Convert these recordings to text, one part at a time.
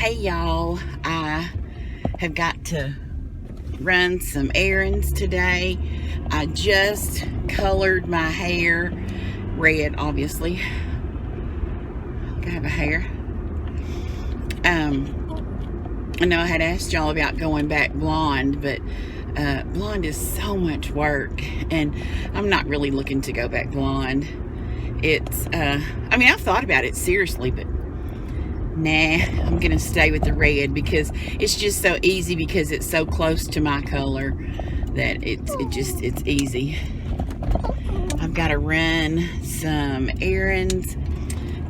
Hey y'all, I have got to run some errands today. I just colored my hair red, obviously. I have a hair. I know I had asked y'all about going back blonde, but blonde is so much work, and I'm not really looking to go back blonde. It's, I mean, I've thought about it seriously, but nah, I'm gonna stay with the red because it's just so easy, because it's so close to my color that it's easy. I've got to run some errands,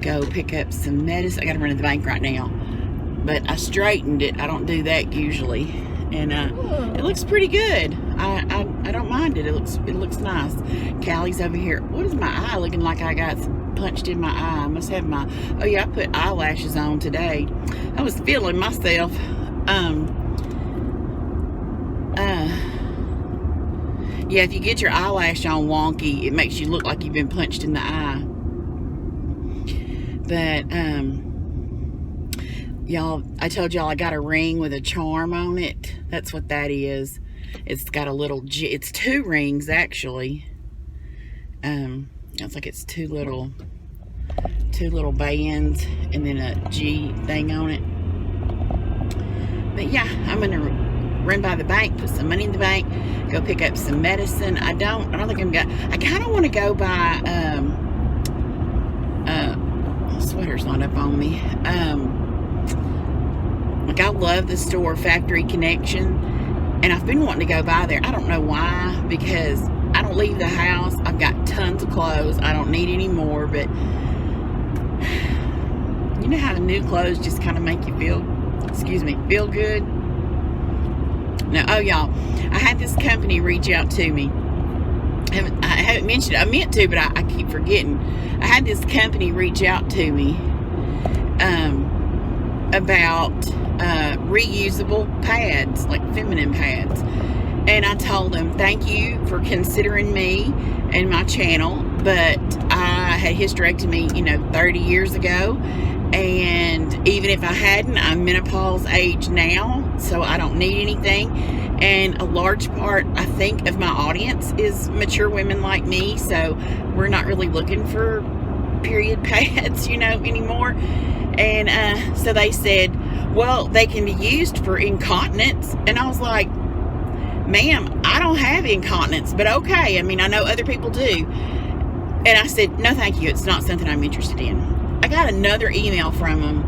go pick up some medicine. I got to run to the bank right now, but I straightened it. I don't do that usually, and it looks pretty good. I don't mind it. It looks nice. Callie's over here. What is my eye looking like? I got punched in my eye. I must have my, oh yeah, I put eyelashes on today. I was feeling myself. Yeah, if you get your eyelash on wonky, it makes you look like you've been punched in the eye. But y'all, I told y'all I got a ring with a charm on it. That's what that is. It's got a little G. It's two rings actually. It's like it's two little bands and then a G thing on it. But yeah, I'm gonna run by the bank, put some money in the bank, go pick up some medicine. I don't think I'm gonna. I kind of want to go buy. Sweater's not up on me. Like, I love the store Factory Connection, and I've been wanting to go by there. I don't know why, because I don't leave the house. I've got tons of clothes. I don't need any more, but you know how the new clothes just kind of make you feel good? Now, oh y'all, I had this company reach out to me. I haven't mentioned it. I meant to, but I keep forgetting. I had this company reach out to me about reusable pads, like feminine pads. And I told them, thank you for considering me and my channel, but I had hysterectomy, 30 years ago. And even if I hadn't, I'm menopause age now, so I don't need anything. And a large part, I think, of my audience is mature women like me, so we're not really looking for period pads, anymore. And so they said, well, they can be used for incontinence. And I was like, ma'am, I don't have incontinence, but okay. I mean, I know other people do. And I said, no, thank you. It's not something I'm interested in. I got another email from them,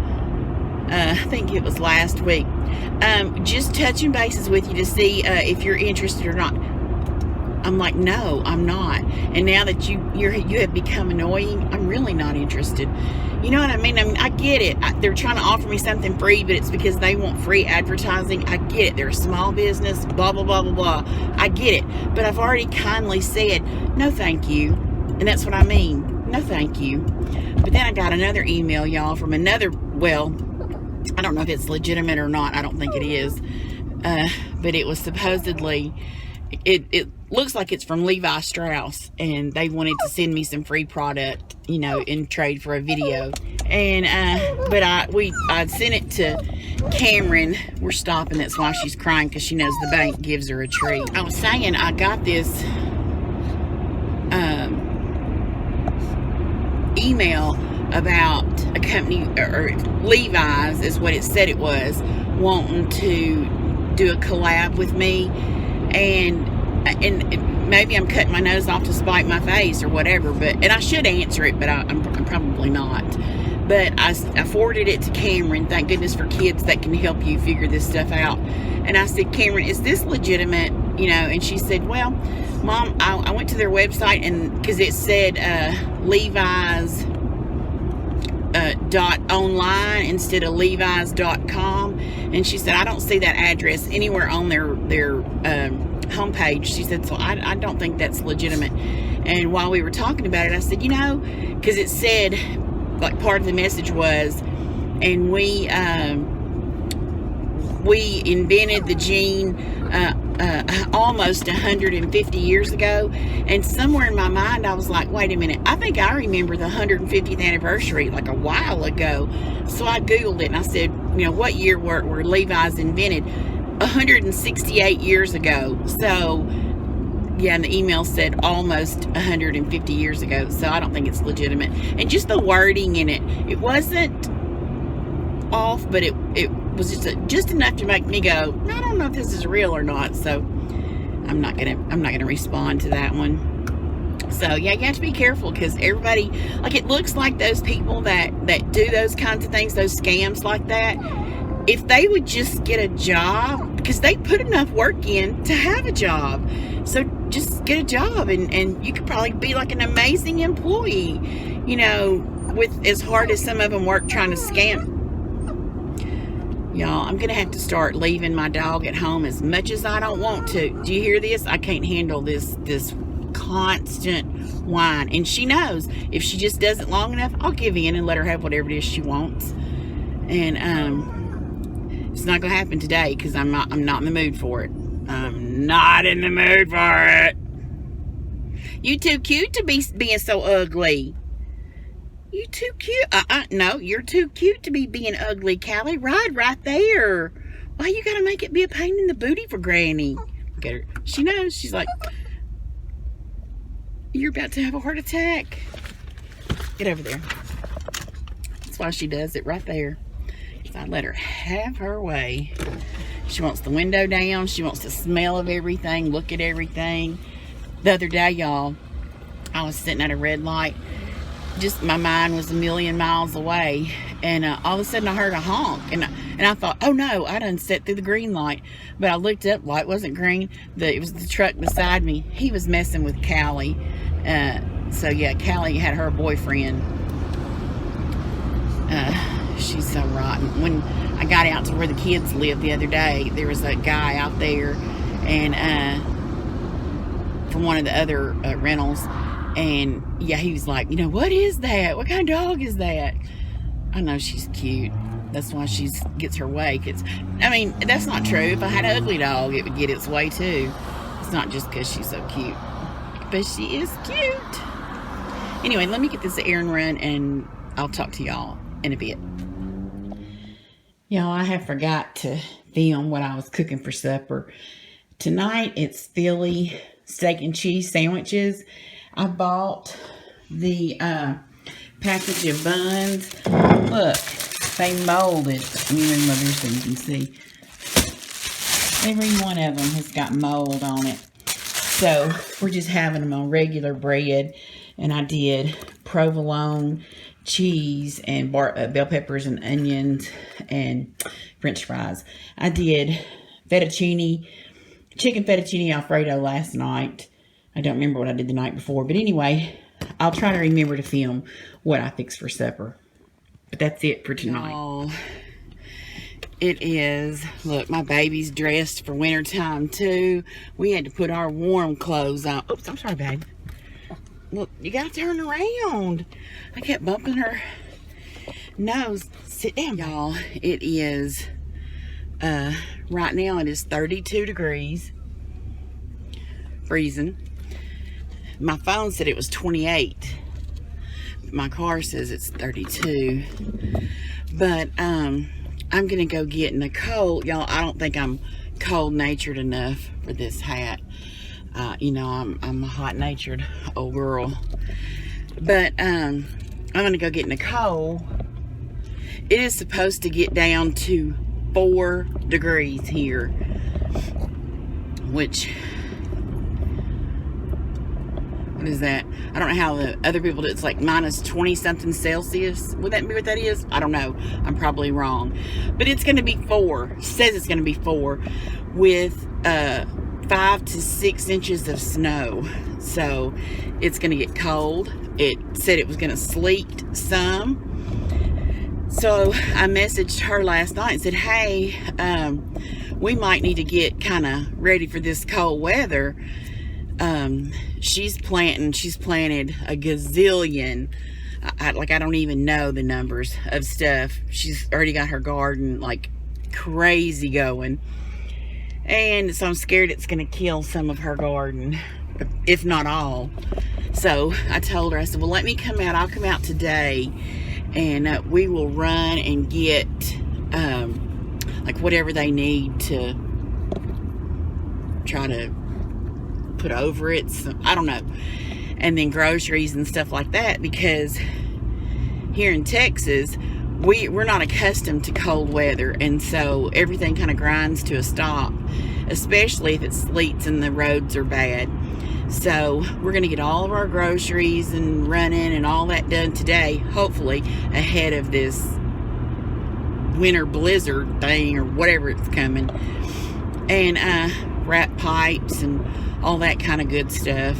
I think it was last week, just touching bases with you to see if you're interested or not. I'm like, no, I'm not. And now that you have become annoying, I'm really not interested. You know what I mean? I get it. They're trying to offer me something free, but it's because they want free advertising. I get it. They're a small business, blah, blah, blah, blah, blah. I get it. But I've already kindly said, no, thank you. And that's what I mean. No, thank you. But then I got another email, y'all, from another, well, I don't know if it's legitimate or not. I don't think it is. But it was supposedly, it looks like it's from Levi Strauss, and they wanted to send me some free product, in trade for a video. And but I sent it to Cameron. We're stopping. That's why she's crying, because she knows the bank gives her a treat. I was saying I got this email about a company, or Levi's is what it said it was, wanting to do a collab with me, and maybe I'm cutting my nose off to spite my face or whatever, and I should answer it, but I'm probably not. But I forwarded it to Cameron. Thank goodness for kids that can help you figure this stuff out. And I said, Cameron, is this legitimate? And she said, well, Mom, I went to their website, and because it said Levi's .online instead of Levi's.com, and she said, I don't see that address anywhere on their homepage. She said, so I don't think that's legitimate. And while we were talking about it, I said, because it said, like, part of the message was, and we invented the gene almost 150 years ago. And somewhere in my mind, I was like, wait a minute, I think I remember the 150th anniversary like a while ago. So I Googled it and I said, you know, what year were Levi's invented? 168 years ago. So yeah, and the email said almost 150 years ago. So I don't think it's legitimate. And just the wording in it, it wasn't off, but it was just enough to make me go, I don't know if this is real or not. So I'm not gonna respond to that one. So yeah, you have to be careful, because everybody, like, it looks like those people that do those kinds of things, those scams like that, if they would just get a job, because they put enough work in to have a job. So just get a job, and you could probably be like an amazing employee, you know, with as hard as some of them work trying to scam. Y'all, I'm gonna have to start leaving my dog at home as much as I don't want to. Do you hear this? I can't handle this constant whine. And she knows if she just does it long enough, I'll give in and let her have whatever it is she wants. And it's not gonna happen today, because I'm not in the mood for it. I'm not in the mood for it. You too cute to be being so ugly. You too cute. No, you're too cute to be being ugly, Callie. Ride right there. Why you gotta make it be a pain in the booty for Granny? Get her. She knows. She's like, you're about to have a heart attack. Get over there. That's why she does it right there. So I let her have her way. She wants the window down. She wants the smell of everything, look at everything. The other day, y'all, I was sitting at a red light. Just my mind was a million miles away, and all of a sudden I heard a honk, and I thought, oh no, I done set through the green light. But I looked up, light wasn't green. It was the truck beside me. He was messing with Callie. So yeah, Callie had her boyfriend. She's so rotten. When I got out to where the kids live the other day, there was a guy out there, and from one of the other rentals. And yeah, he was like, you know, what is that? What kind of dog is that? I know she's cute. That's why she gets her way. I mean, that's not true. If I had an ugly dog, it would get its way too. It's not just because she's so cute. But she is cute. Anyway, let me get this errand run, and I'll talk to y'all in a bit. Y'all, I have forgot to film what I was cooking for supper. Tonight, it's Philly steak and cheese sandwiches. I bought the package of buns. Look, they molded. Let me move over here so you can see. Every one of them has got mold on it. So we're just having them on regular bread. And I did provolone, cheese, and bell peppers and onions and French fries. I did chicken fettuccine Alfredo last night. I don't remember what I did the night before. But anyway, I'll try to remember to film what I fixed for supper. But that's it for tonight. Oh, it is. Look, my baby's dressed for wintertime too. We had to put our warm clothes on. Oops, I'm sorry, babe. Look, you got to turn around. I kept bumping her nose. Sit down, y'all. It is, right now it is 32 degrees. Freezing. My phone said it was 28. My car says it's 32. But I'm gonna go get Nicole. Y'all, I don't think I'm cold-natured enough for this hat. You know, I'm a hot-natured old girl. But I'm gonna go get Nicole. It is supposed to get down to 4 degrees here, which, what is that? I don't know how the other people do. It's like minus 20 something Celsius. Would that be what that is? I don't know. I'm probably wrong. But it's going to be 4. It says it's going to be 4 with 5 to 6 inches of snow. So it's going to get cold. It said it was going to sleet some. So I messaged her last night and said, hey, we might need to get kind of ready for this cold weather. She's planted a gazillion, I don't even know the numbers of stuff. She's already got her garden like crazy going. And so I'm scared it's going to kill some of her garden, if not all. So I told her, I said, well, let me come out. I'll come out today, and we will run and get like whatever they need to try to put over it. So, I don't know. And then groceries and stuff like that, because here in Texas, we're not accustomed to cold weather, and so everything kind of grinds to a stop, especially if it sleets and the roads are bad. So we're going to get all of our groceries and running and all that done today, hopefully ahead of this winter blizzard thing or whatever it's coming. And wrap pipes and all that kind of good stuff.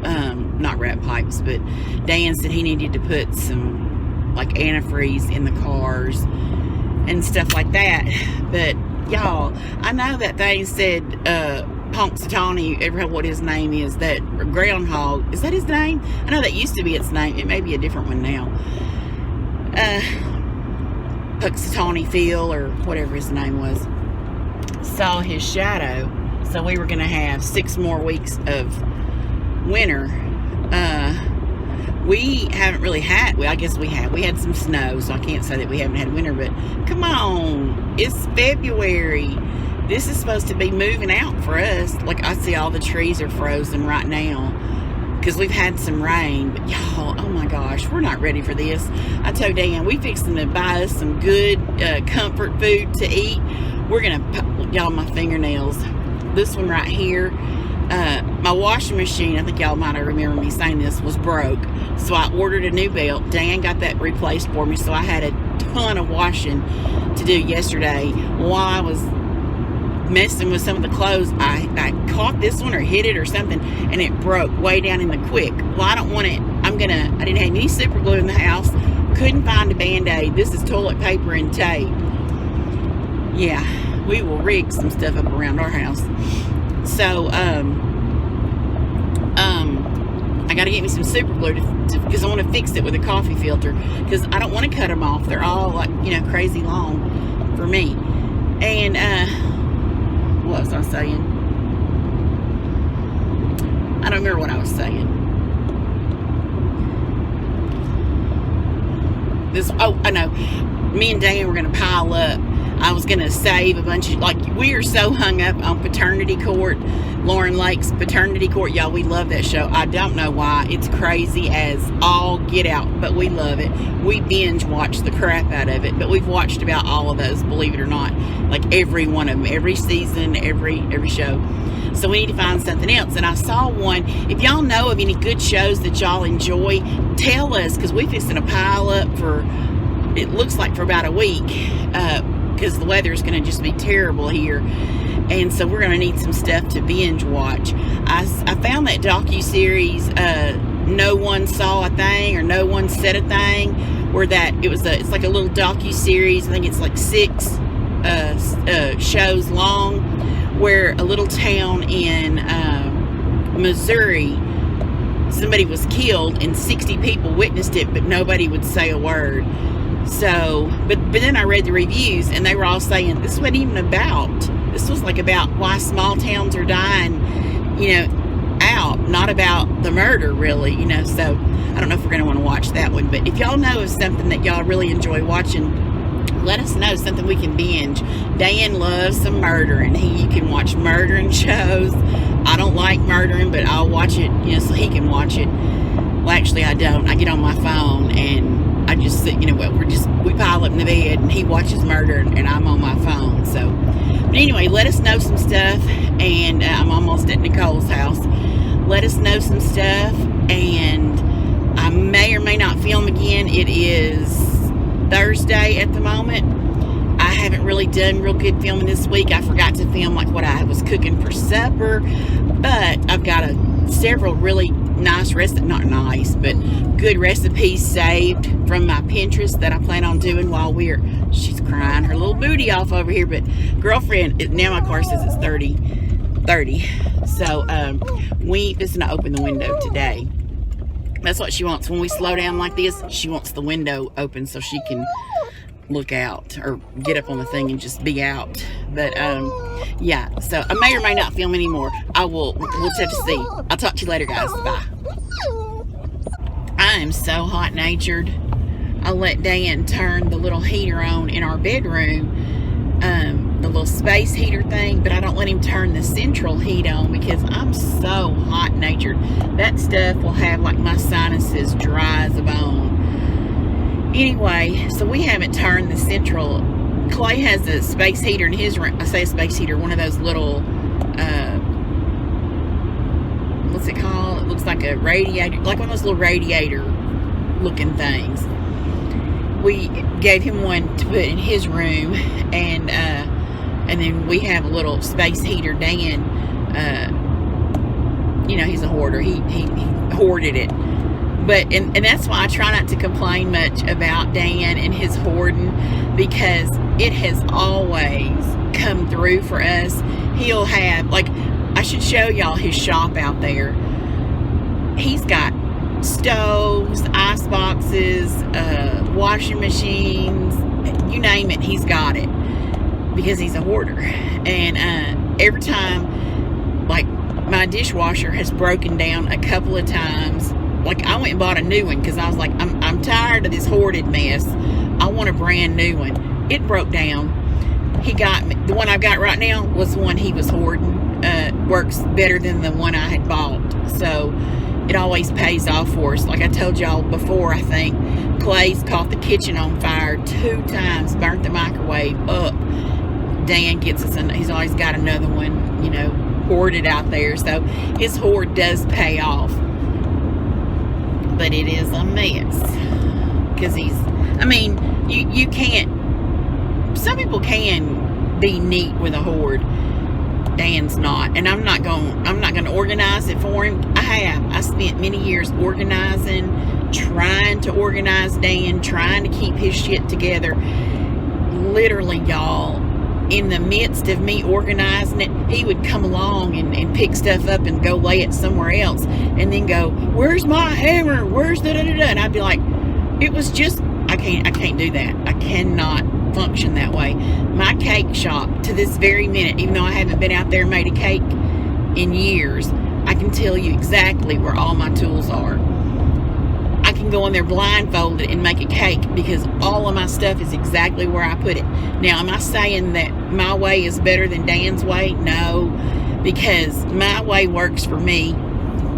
Not wrap pipes, but Dan said he needed to put some like antifreeze in the cars and stuff like that. But y'all, I know that thing said Punxsutawney, ever heard what his name is? That groundhog, is that his name? I know that used to be its name. It may be a different one now. Punxsutawney Phil, or whatever his name was, saw his shadow. So we were going to have 6 more weeks of winter. We haven't really had, well, I guess we had some snow, so I can't say that we haven't had winter, but come on, it's February. This is supposed to be moving out for us. Like, I see all the trees are frozen right now because we've had some rain. But y'all, oh my gosh, we're not ready for this. I told Dan, we fixing to buy us some good comfort food to eat. We're gonna, y'all, my fingernails, this one right here, my washing machine, I think y'all might have remembered me saying this, was broke. So I ordered a new belt. Dan got that replaced for me. So I had a ton of washing to do yesterday. While I was messing with some of the clothes, I caught this one or hit it or something, and it broke way down in the quick. Well, I don't want it. I didn't have any super glue in the house. Couldn't find a Band-Aid. This is toilet paper and tape. Yeah, we will rig some stuff up around our house. So, I got to get me some super glue because I want to fix it with a coffee filter, because I don't want to cut them off. They're all like, crazy long for me. And, what was I saying? I don't remember what I was saying. I know. Me and Dan were going to pile up. I was going to save a bunch of, we are so hung up on Paternity Court, Lauren Lake's Paternity Court. Y'all, we love that show. I don't know why. It's crazy as all get out, but we love it. We binge watch the crap out of it, but we've watched about all of those, believe it or not. Like every one of them, every season, every show. So we need to find something else. And I saw one. If y'all know of any good shows that y'all enjoy, tell us, because we're fixing to pile up for, it looks like, for about a week. Because the weather is going to just be terrible here, and so we're going to need some stuff to binge watch. I found that docu-series, No One Saw a Thing, or No One Said a Thing, where it's like a little docu-series. I think it's like 6 shows long, where a little town in Missouri, somebody was killed and 60 people witnessed it, but nobody would say a word. So, but then I read the reviews, and they were all saying this wasn't even about, this was like about why small towns are dying, out, not about the murder, really, so I don't know if we're going to want to watch that one. But if y'all know of something that y'all really enjoy watching, let us know, something we can binge. Dan loves some murdering. You can watch murdering shows. I don't like murdering, but I'll watch it, so he can watch it. Well, actually, I don't. I get on my phone and I just sit, we pile up in the bed, and he watches murder, and I'm on my phone. So, but anyway, let us know some stuff, and I'm almost at Nicole's house. Let us know some stuff, and I may or may not film again. It is Thursday at the moment. I haven't really done real good filming this week. I forgot to film like what I was cooking for supper, but I've got several really nice not nice, but good recipes saved from my Pinterest that I plan on doing while she's crying her little booty off over here. But girlfriend, now my car says it's 30. So we just gonna open the window today. That's what she wants. When we slow down like this, she wants the window open so she can look out or get up on the thing and just be out. But yeah, so I may or may not film anymore. We'll just have to see. I'll talk to you later, guys. Bye. I am so hot-natured. I let Dan turn the little heater on in our bedroom, the little space heater thing, but I don't let him turn the central heat on because I'm so hot-natured. That stuff will have like my sinuses dry as a bone. Anyway, so we haven't turned the central. Clay has a space heater in his room. I say a space heater, one of those little, what's it called? It looks like a radiator, like one of those little radiator looking things. We gave him one to put in his room, and then we have a little space heater. Dan, you know, he's a hoarder. He hoarded it. But, and that's why I try not to complain much about Dan and his hoarding, because it has always come through for us. He'll have, like, I should show y'all his shop out there. He's got stoves, ice boxes, washing machines, you name it, he's got it, because he's a hoarder. And every time, like, my dishwasher has broken down a couple of times. Like, I went and bought a new one because I was like, I'm tired of this hoarded mess. I want a brand new one. It broke down. He got me. The one I've got right now was the one he was hoarding. Works better than the one I had bought. So it always pays off for us. Like I told y'all before, I think, Clay's caught the kitchen on fire 2 times, burnt the microwave up. Dan gets us, he's always got another one, you know, hoarded out there. So his hoard does pay off. But it is a mess. Because I mean, you can't, some people can be neat with a hoard. Dan's not. And I'm not going to organize it for him. I spent many years organizing, trying to organize Dan, trying to keep his shit together. Literally, y'all, in the midst of me organizing it, he would come along and pick stuff up and go lay it somewhere else, and then go, where's my hammer? Where's da da da da? And I'd be like, it was just, I can't do that. I cannot function that way. My cake shop, to this very minute, even though I haven't been out there and made a cake in years, I can tell you exactly where all my tools are. I can go in there blindfolded and make a cake because all of my stuff is exactly where I put it. Now, am I saying that my way is better than Dan's way? No, because my way works for me.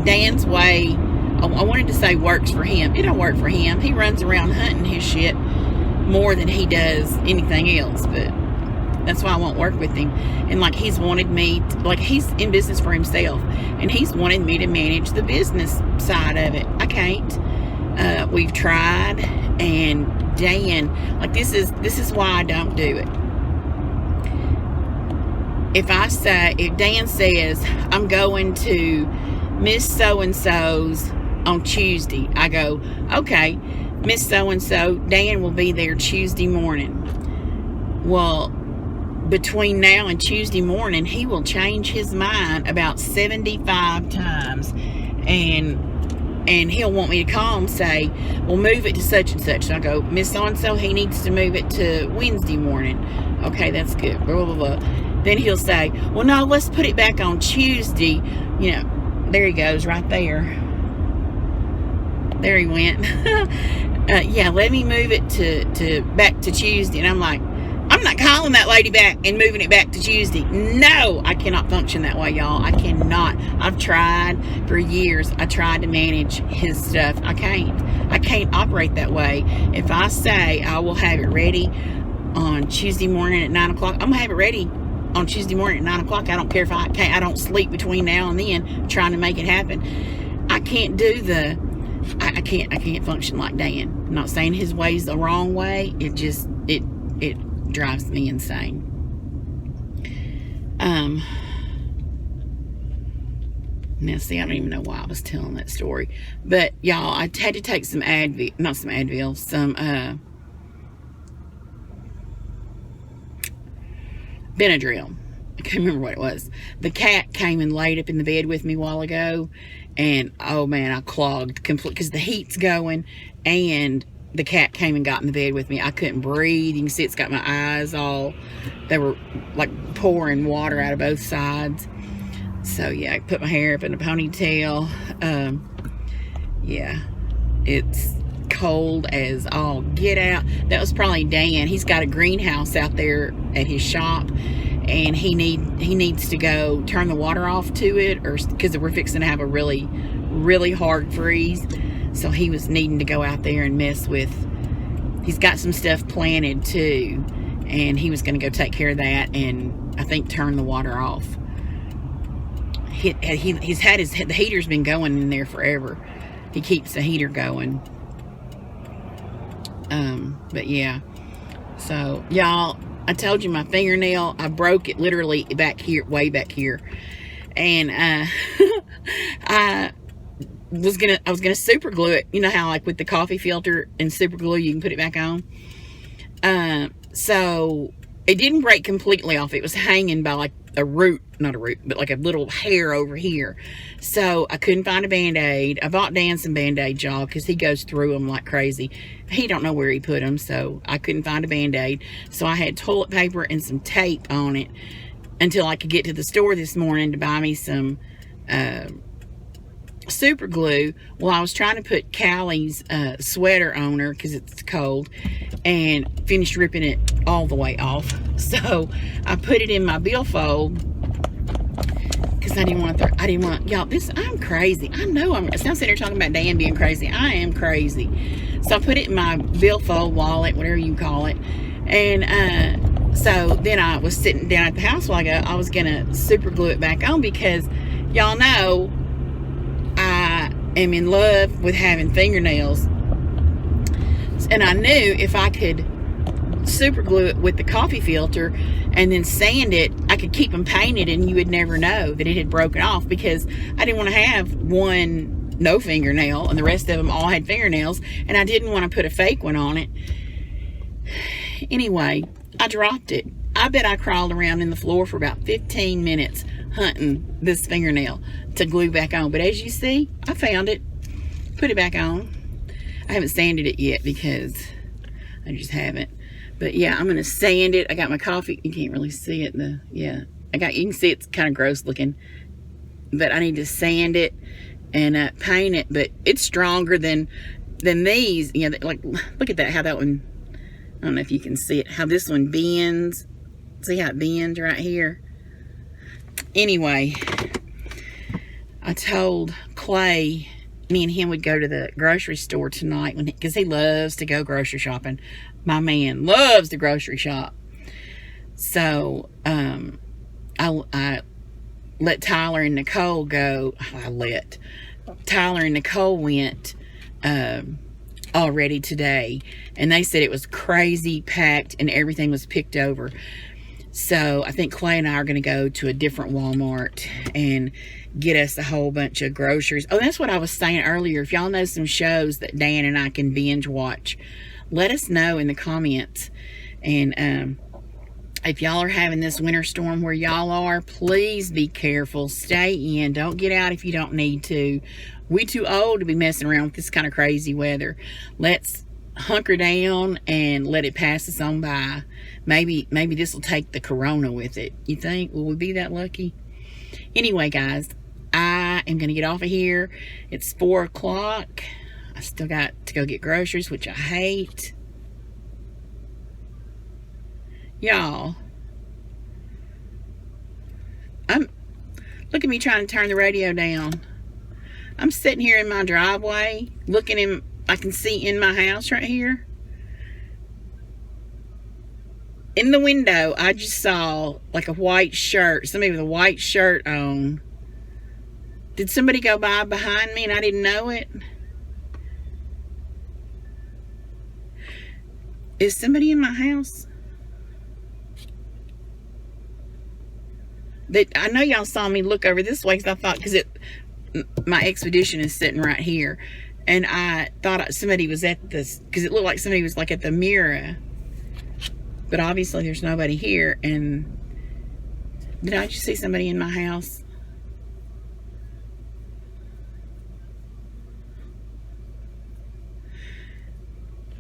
Dan's way, I wanted to say works for him. It don't work for him. He runs around hunting his shit more than he does anything else, but that's why I won't work with him. And like, he's wanted me to, like, he's in business for himself, and he's wanted me to manage the business side of it. I can't. We've tried, and Dan, like, this is why I don't do it. If Dan says, I'm going to Miss So-and-so's on Tuesday, I go, okay, Miss So-and-so, Dan will be there Tuesday morning. Well, between now and Tuesday morning, he will change his mind about 75 times, and he'll want me to call and say, well, move it to such and such. So I go, Miss So-and-so, he needs to move it to Wednesday morning. Okay, that's good, blah, blah, blah. Then he'll say, well, no, let's put it back on Tuesday. You know, there he goes right there. There he went. Yeah, let me move it to back to Tuesday. And I'm like, I'm not calling that lady back and moving it back to Tuesday. No, I cannot function that way, y'all. I cannot. I've tried for years. I tried to manage his stuff. I can't operate that way. If I say I will have it ready on Tuesday morning at 9 o'clock, I'm going to have it ready on Tuesday morning at 9 o'clock. I don't care if I don't sleep between now and then trying to make it happen. I can't do I can't function like Dan. I'm not saying his way's the wrong way. It just, it drives me insane. Now, see, I don't even know why I was telling that story. But, y'all, I had to take some Advil, not some Advil, some Benadryl. I can't remember what it was. The cat came and laid up in the bed with me a while ago, and oh man, I clogged completely because the heat's going, and the cat came and got in the bed with me. I couldn't breathe. You can see it's got my eyes all, they were like pouring water out of both sides. So yeah, I put my hair up in a ponytail. Yeah, it's cold as all get out. That was probably Dan. He's got a greenhouse out there at his shop, and he needs to go turn the water off to it, or because we're fixing to have a really hard freeze. So he was needing to go out there and mess with, he's got some stuff planted too, and he was going to go take care of that and I think turn the water off. He's had the heater's been going in there forever. He keeps the heater going. But yeah, so y'all, I told you my fingernail, I broke it literally back here, way back here, and I was gonna super glue it. You know how like with the coffee filter and super glue you can put it back on. So it didn't break completely off. It was hanging by like a root, not a root, but like a little hair over here. So I couldn't find a Band-Aid. I bought Dan some Band-Aid, y'all, because he goes through them like crazy. He don't know where he put them, so I couldn't find a Band-Aid. So I had toilet paper and some tape on it until I could get to the store this morning to buy me some super glue. Well, I was trying to put Callie's sweater on her because it's cold, and finished ripping it all the way off. So I put it in my billfold because I didn't want y'all, I'm crazy. I know I'm sitting here talking about Dan being crazy. I am crazy. So I put it in my billfold, wallet, whatever you call it. And so then I was sitting down at the house while ago. I was gonna super glue it back on because y'all know I am in love with having fingernails, and I knew if I could super glue it with the coffee filter and then sand it, I could keep them painted and you would never know that it had broken off, because I didn't want to have one no fingernail and the rest of them all had fingernails, and I didn't want to put a fake one on it. Anyway, I dropped it. I bet I crawled around in the floor for about 15 minutes hunting this fingernail to glue back on. But as you see, I found it, put it back on. I haven't sanded it yet because I just haven't. But yeah, I'm gonna sand it. I got my coffee. You can't really see it. You can see it's kind of gross looking, but I need to sand it and paint it. But it's stronger than these. You know, like look at that. How that one. I don't know if you can see it. How this one bends. See how it bends right here. Anyway, I told Clay me and him would go to the grocery store tonight because he loves to go grocery shopping. My man loves the grocery shop. So I let Tyler and Nicole go. Tyler and Nicole went already today, and they said it was crazy packed and everything was picked over. So I think Clay and I are going to go to a different Walmart and get us a whole bunch of groceries. Oh, that's what I was saying earlier. If y'all know some shows that Dan and I can binge watch, let us know in the comments. And if y'all are having this winter storm where y'all are, please be careful. Stay in. Don't get out if you don't need to. We too old to be messing around with this kind of crazy weather. Let's hunker down and let it pass us on by. Maybe this will take the corona with it. You think? Will we be that lucky? Anyway, guys, I am going to get off of here. It's 4 o'clock. I still got to go get groceries, which I hate. Y'all, look at me trying to turn the radio down. I'm sitting here in my driveway, looking in, I can see in my house right here. In the window, I just saw like a white shirt, somebody with a white shirt on. Did somebody go by behind me and I didn't know it? Is somebody in my house? I know y'all saw me look over this way because I thought, my Expedition is sitting right here, and I thought somebody was at this, because it looked like somebody was like at the mirror, but obviously there's nobody here. And did I just see somebody in my house?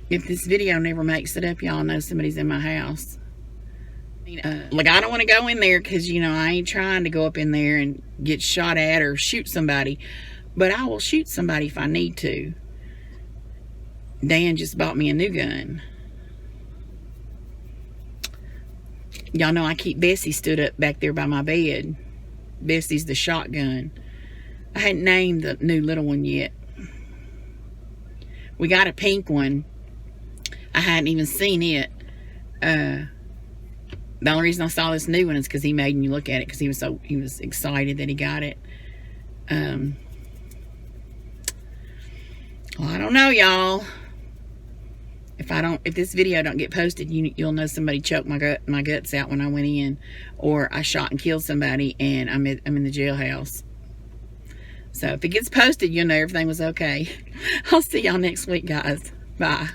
If this video never makes it up, y'all know somebody's in my house. Like, I don't want to go in there because, you know, I ain't trying to go up in there and get shot at or shoot somebody. But I will shoot somebody if I need to. Dan just bought me a new gun. Y'all know I keep Bessie stood up back there by my bed. Bessie's the shotgun. I hadn't named the new little one yet. We got a pink one. I hadn't even seen it. The only reason I saw this new one is because he made me look at it because he was excited that he got it. Well, I don't know, y'all. If this video don't get posted, you'll know somebody choked my guts out when I went in, or I shot and killed somebody and I'm in the jailhouse. So if it gets posted, you'll know everything was okay. I'll see y'all next week, guys. Bye.